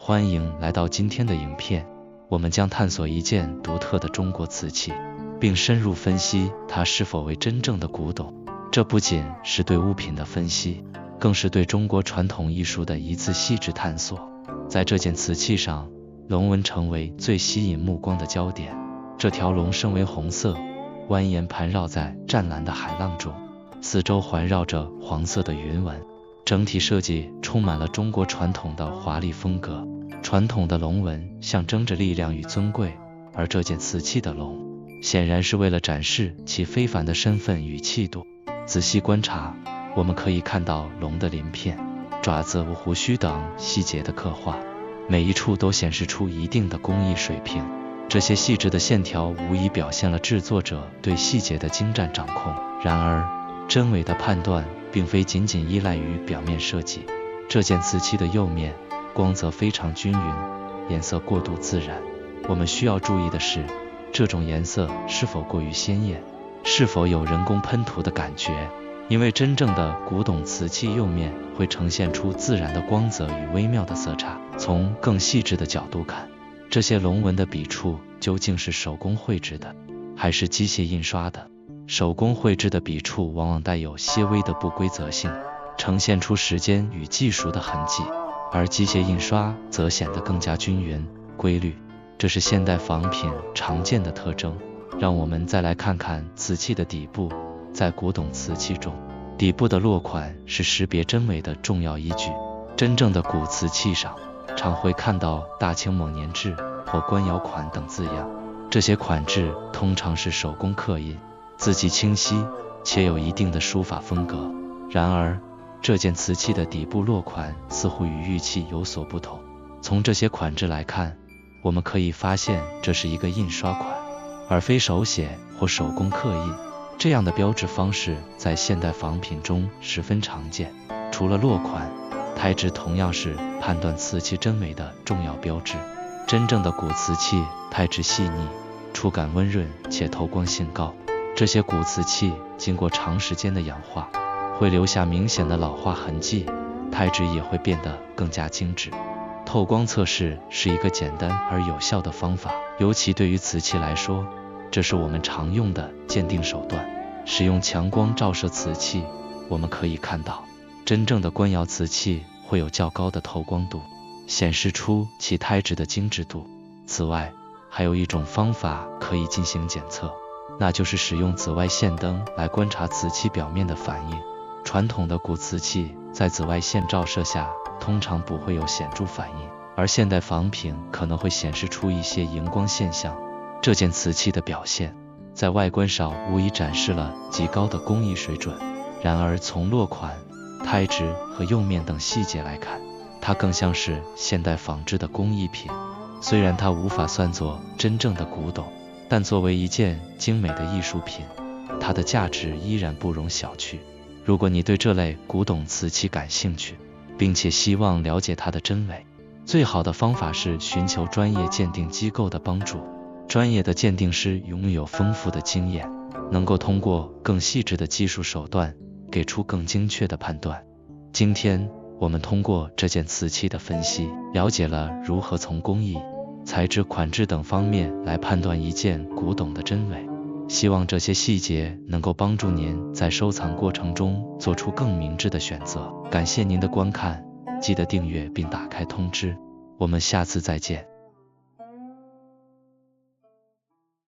欢迎来到今天的影片，我们将探索一件独特的中国瓷器，并深入分析它是否为真正的古董。这不仅是对物品的分析，更是对中国传统艺术的一次细致探索。在这件瓷器上，龙纹成为最吸引目光的焦点。这条龙身为红色，蜿蜒盘绕在湛蓝的海浪中，四周环绕着黄色的云纹，整体设计充满了中国传统的华丽风格。传统的龙纹象征着力量与尊贵，而这件瓷器的龙显然是为了展示其非凡的身份与气度。仔细观察，我们可以看到龙的鳞片、爪子、胡须等细节的刻画，每一处都显示出一定的工艺水平。这些细致的线条无疑表现了制作者对细节的精湛掌控。然而，真伪的判断并非仅仅依赖于表面设计。这件瓷器的釉面光泽非常均匀，颜色过度自然。我们需要注意的是，这种颜色是否过于鲜艳，是否有人工喷涂的感觉。因为真正的古董瓷器釉面会呈现出自然的光泽与微妙的色差。从更细致的角度看，这些龙纹的笔触究竟是手工绘制的，还是机械印刷的？手工绘制的笔触往往带有些微的不规则性，呈现出时间与技术的痕迹，而机械印刷则显得更加均匀、规律。这是现代仿品常见的特征。让我们再来看看瓷器的底部。在古董瓷器中，底部的落款是识别真伪的重要依据。真正的古瓷器上常会看到大清某年制或官窑款等字样，这些款制通常是手工刻印，字迹清晰且有一定的书法风格。然而，这件瓷器的底部落款似乎与玉器有所不同。从这些款制来看，我们可以发现这是一个印刷款，而非手写或手工刻印。这样的标志方式在现代仿品中十分常见。除了落款，胎质同样是判断瓷器真伪的重要标志。真正的古瓷器胎质细腻，触感温润且透光性高。这些古瓷器经过长时间的氧化，会留下明显的老化痕迹，胎质也会变得更加精致。透光测试是一个简单而有效的方法，尤其对于瓷器来说，这是我们常用的鉴定手段。使用强光照射瓷器，我们可以看到，真正的官窑瓷器会有较高的透光度，显示出其胎质的精致度。此外，还有一种方法可以进行检测，那就是使用紫外线灯来观察瓷器表面的反应。传统的古瓷器在紫外线照射下通常不会有显著反应，而现代仿品可能会显示出一些荧光现象。这件瓷器的表现在外观上无疑展示了极高的工艺水准。然而，从落款、胎质和釉面等细节来看，它更像是现代仿制的工艺品。虽然它无法算作真正的古董，但作为一件精美的艺术品，它的价值依然不容小觑。如果你对这类古董瓷器感兴趣，并且希望了解它的真伪，最好的方法是寻求专业鉴定机构的帮助。专业的鉴定师拥有丰富的经验，能够通过更细致的技术手段给出更精确的判断。今天我们通过这件瓷器的分析，了解了如何从工艺、材质、款制等方面来判断一件古董的真伪。希望这些细节能够帮助您在收藏过程中做出更明智的选择。感谢您的观看，记得订阅并打开通知，我们下次再见。